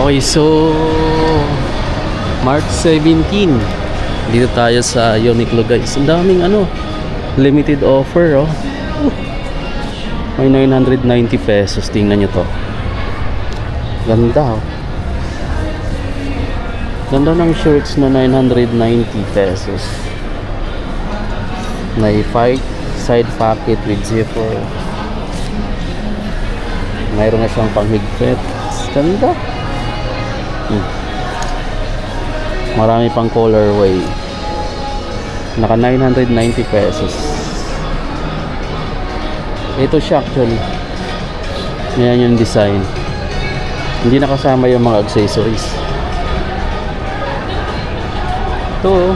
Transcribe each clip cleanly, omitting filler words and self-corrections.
Okay, so March 17 dito tayo sa Uniqlo guys. Ang daming limited offer May 990 pesos. Tingnan nyo to. Ganda Ganda ng shirts na 990 pesos. May side pocket with zipper. Mayroon na siyang panghigpit. Ganda. Marami pang colorway. Naka 990 pesos. Ito siya actually. Yan yung design. Hindi nakasama yung mga accessories. Ito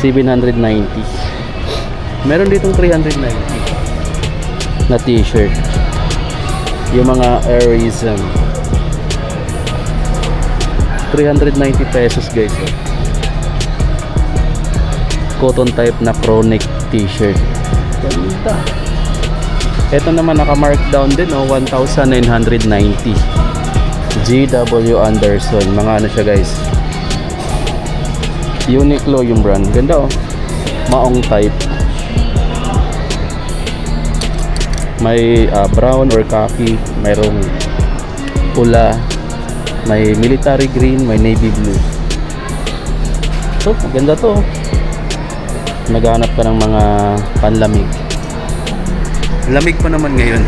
790. Meron ditong 390 na t-shirt. Yung mga Airism 390 pesos guys. Cotton type na chronic t-shirt. Ganda. Ito naman naka-markdown din 1,990. GW Anderson. Mga siya guys. Uniqlo yung brand. Ganda maong type. May brown or khaki, mayroong pula, may military green, may navy blue. So, maganda to. Naghanap ka ng mga panlamig. Lamig pa naman ngayon.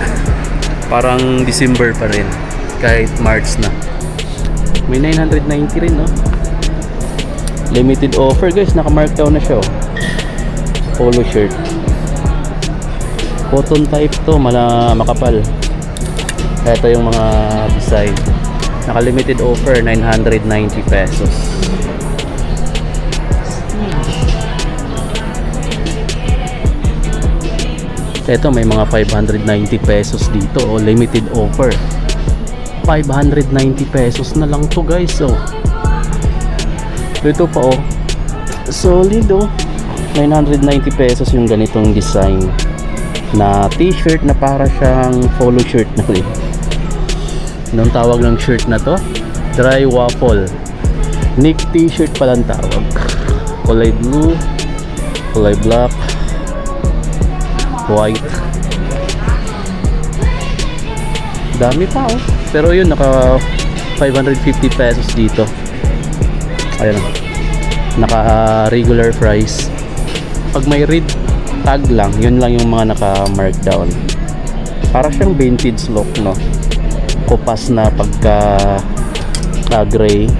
Parang December pa rin. Kahit March na. May 990 rin, Limited offer guys. Naka-markdown na siya, Polo shirt. Cotton type to, makapal. Ito yung mga design. Naka-limited offer, 990 pesos. Ito may mga 590 pesos dito, limited offer. 590 pesos na lang to guys, Ito pa, solid, 990 pesos yung ganitong design na t-shirt na para siyang polo shirt na rin. Anong tawag ng shirt na to? Dry waffle knit t-shirt palang tawag. Kulay blue, kulay black, white. Dami pa, pero yun, naka 550 pesos dito. Ayan, naka regular price. Pag may red tag lang, yun lang yung mga naka-markdown. Para siyang vintage look, Kupas na pagka gray.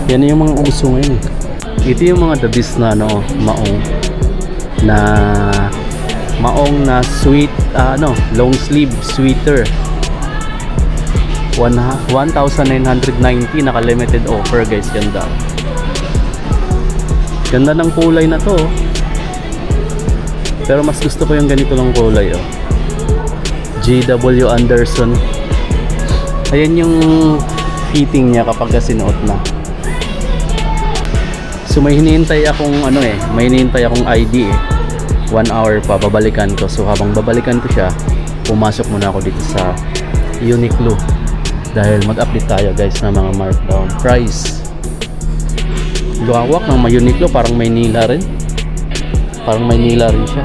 Yan yung mga uso ngayon. Ito yung mga the best na maong na sweet long sleeve sweater. 1,990 naka-limited offer guys. Ganda ng kulay na to, pero mas gusto ko yung ganito lang kulay, GW Anderson. Ayan yung fitting niya kapag sinuot na. So may hinihintay akong ID 1 hour pa, babalikan ko. So habang babalikan ko siya, pumasok muna ako dito sa Uniqlo dahil mag-update tayo guys ng mga markdown price. Luwak ng Uniqlo, parang Maynila rin. Siya.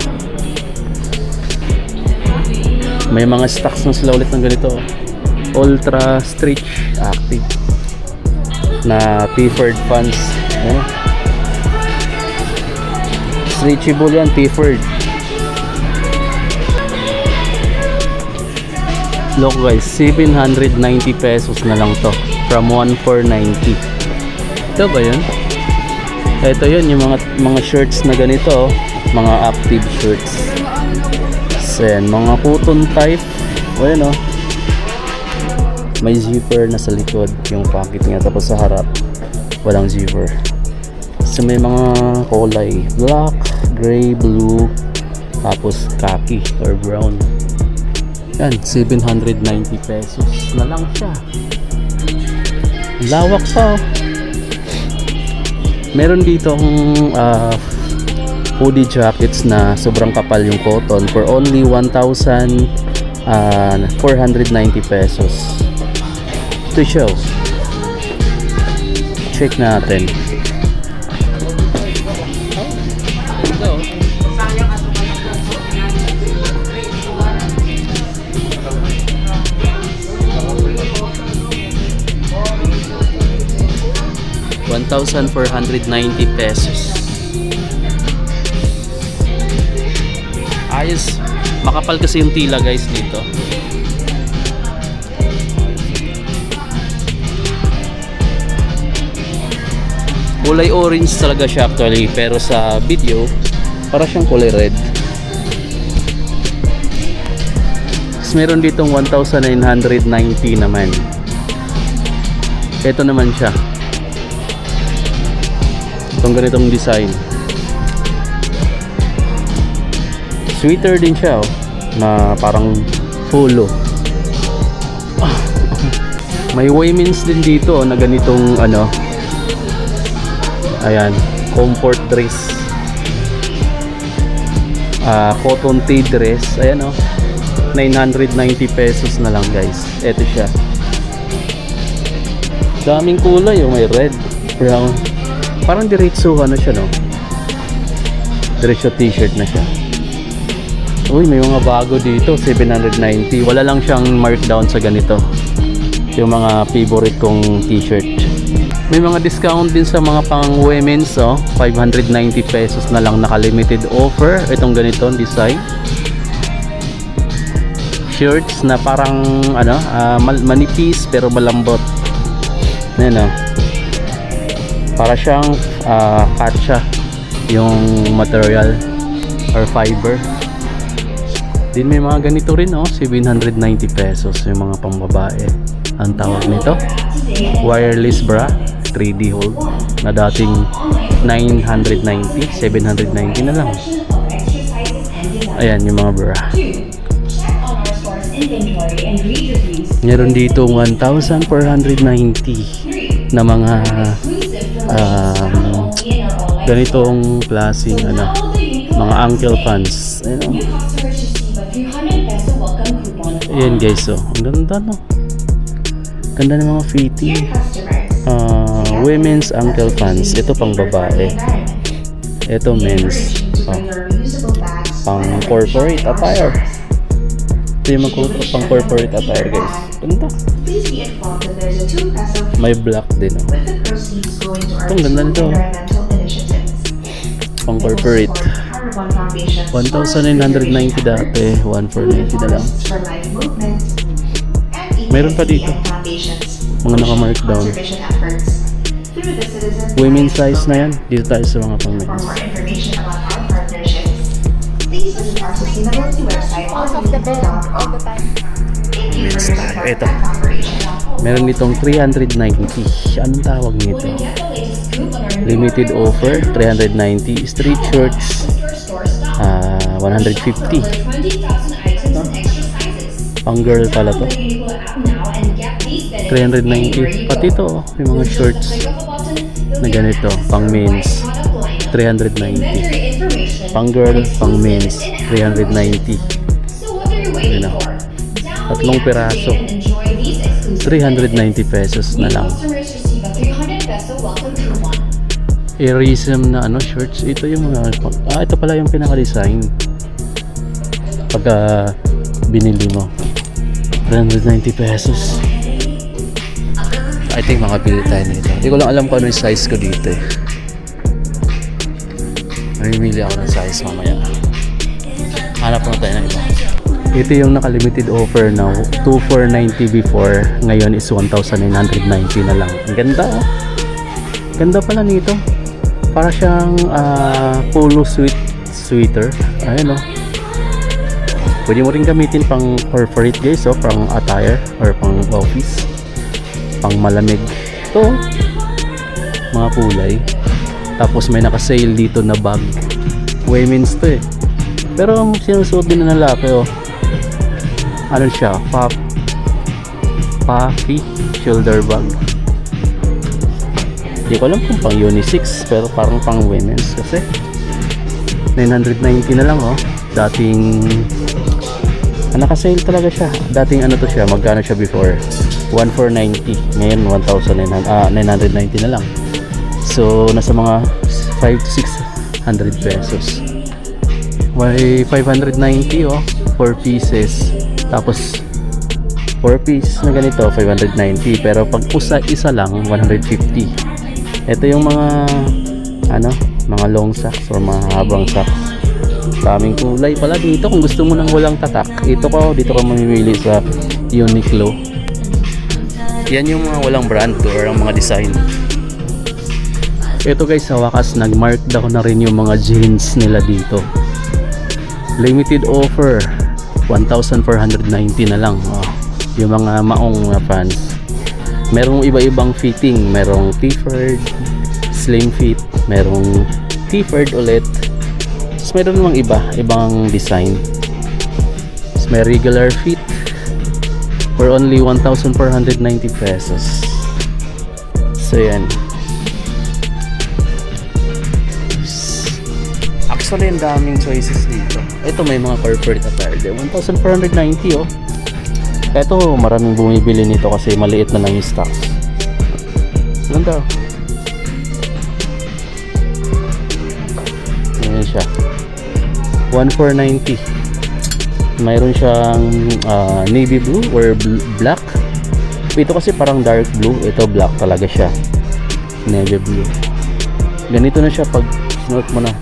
May mga stocks na sila ulit ng ganito. Ultra stretch active na T-Ford pants. Stretchable yan, T-Ford. Look guys, 790 pesos na lang to from 1,490. Ito ba yun? Ito yun, yung mga shirts na ganito, mga active shirts. Sen, mga cotton type. May zipper na sa likod yung pocket niya, tapos sa harap walang zipper. So may mga kulay black, gray, blue, tapos khaki or brown. Yan, 790 pesos na lang siya. Lawak pa. Meron dito hoodie jackets na sobrang kapal yung cotton for only 1,000 490 pesos. To show. Check natin. $1,490 pesos. Ayos. Makapal kasi yung tila guys dito. Kulay orange talaga siya actually, pero sa video para siyang kulay red. Tapos meron ditong 1,990 naman. Ito naman siya. Itong ganitong design. Sweater din siya, oh, na parang polo. May women's din dito, oh, na ganitong ano. Ayan, comfort dress. Cotton tee dress. Ayan, oh. 990 pesos na lang, guys. Ito siya. Daming kulay, oh. May red, brown. Parang diretso ano siya, no? Diretso t-shirt na siya. Uy, may mga bago dito, 790. Wala lang siyang markdown sa ganito. Yung mga favorite kong t-shirt. May mga discount din sa mga pang women's, oh. 590 pesos na lang, naka-limited offer. Itong ganitong design. Shirts na parang ano, manipis pero malambot. Ayan, oh. Para siyang katsa yung material or fiber. Din may mga ganito rin, oh, 790 pesos yung mga pambabae. Ang tawag nito, wireless bra, 3D hold, na dating 990, 790 na lang. Ayan yung mga bra. Meron dito 1,490 na mga ganitong klaseng ano, mga ankle pants. Ayan, oh. Ayan guys, oh. Ang ganda, no? Ganda ng mga fitting. Women's ankle pants. Ito pang babae. Ito men's. Pang corporate attire. Ito yung pang corporate attire, guys. Ganda. May black din, oh. Ito, ang ganda nito. Pang corporate. 1,990 dati, 1,490 na lang. Meron pa dito mga naka-markdown. Women's size na yan. Dito tayo sa mga pang men's. Men's tayo. Ito. Meron ditong 390. Anong tawag nito? Limited offer, 390. Street shorts, 150. Pang girl pala to. 390. Pati ito, oh, yung mga shorts na ganito, pang men's, 390. Pang girl, pang men's, 390. Yun na. Tatlong piraso, 390 pesos na lang. Airism na ano, shorts. Ito yung mga ito pala yung pinaka-design pagka binili mo. 390 pesos. I think makabili tayo nito. Hindi ko lang alam kung ano yung size ko dito, eh. Mamimili ako ng size mamaya. Hanap na tayo ng iba. Ito yung naka-limited offer na 2,490 before. Ngayon is 1,990 na lang. Ang ganda, oh. Ganda pala nito. Para siyang polo sweater. Ayan, oh. Pwede mo rin gamitin pang corporate, guys, oh, pang attire or pang office, pang malamig. Ito, mga kulay. Tapos may naka-sale dito na bag. Women's to, eh. Pero ang sinusuot din na lalaki, oh. Ano siya? Puffy shoulder bag. Hindi ko alam kung pang unisex, pero parang pang women's kasi 990 na lang, oh. Dating Naka-sale talaga siya. Dating ano to siya, magkano siya before? 1,490. Ngayon 1,990 na lang. So nasa mga 5 to 600 pesos. May 590 oh, 4 pieces. Tapos 4 piece na ganito 590, pero pag isa lang 150. Ito yung mga ano, mga long socks or mga habang socks. Daming kulay pala dito. Kung gusto mo ng walang tatak, dito ka mamimili sa Uniqlo. Yan yung mga walang brand or ang mga design. Ito guys, sa wakas nag-mark down na rin yung mga jeans nila dito. Limited offer 1,490 na lang. Yung mga maong na fans. Merong iba-ibang fitting. Merong T-Ford, slim fit, merong T-Ford ulit. Tapos meron namang ibang design. Tapos may regular fit for only 1,490 pesos. So yan. Actually, ang daming choices dito. Ito may mga corporate attire. 1,490 oh. Ito, maraming bumibili nito kasi maliit na lang yung stocks. Ganda. Ayan siya. 1,490. Mayroon siyang navy blue or black. Ito kasi parang dark blue. Ito black talaga siya. Navy blue. Ganito na siya pag sinuot mo na.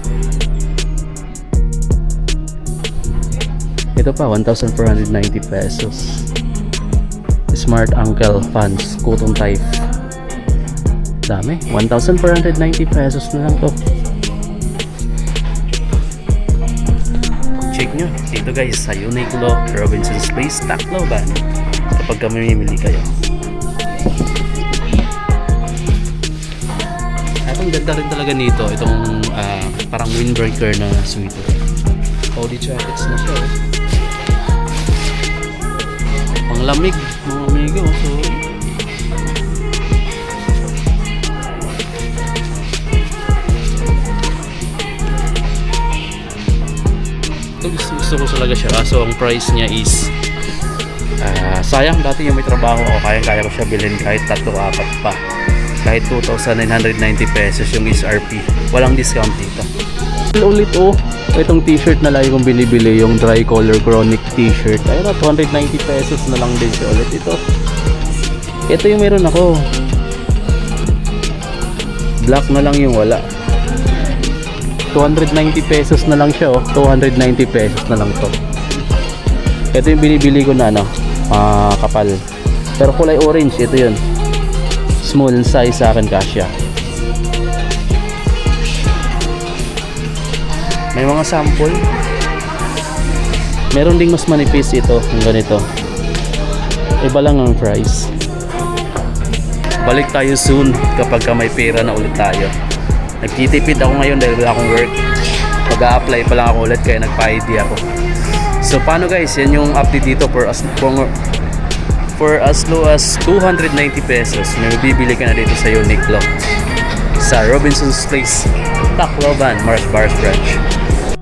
Ito pa, 1,490 pesos. Smart Ankle Pants, cotton type. Dami, 1,490 pesos na lang to. Check nyo dito guys sa Uniqlo, Robinson's Place, Tacloban kapag mamimili kayo. At ang ganda rin talaga nito, itong parang windbreaker na sweater. Hoodie jackets na siya oh. Panglamig mga amigo. So ito gusto ko talaga siya. So ang price niya is sayang, dati yung may trabaho ako, kaya ko siya bilhin kahit 3-4 pa. Kahit 2,990 pesos yung SRP. Walang discount dito. Ulit oh, itong t-shirt na lagi kong binibili, yung dry color chronic t-shirt. Ayun na, 290 pesos na lang din siya ulit. Ito yung meron ako. Black na lang yung wala. 290 pesos na lang siya oh. 290 pesos na lang to. Ito yung binibili ko na ano, kapal. Pero kulay orange, ito yun. Small size sa akin kasya. May mga sample. Meron ding mas manipis ito, yung ganito. Iba lang ang price. Balik tayo soon kapag may pera na ulit tayo. Nagtitipid ako ngayon dahil wala akong work. Mag-a-apply pa lang ako ulit kaya nagpa-ID ako. So paano guys, yan yung update dito for as low as 290 pesos. May bibili ka na dito sa Uniqlo. Sa Robinson's Place, Tacloban, Mars Bars Branch.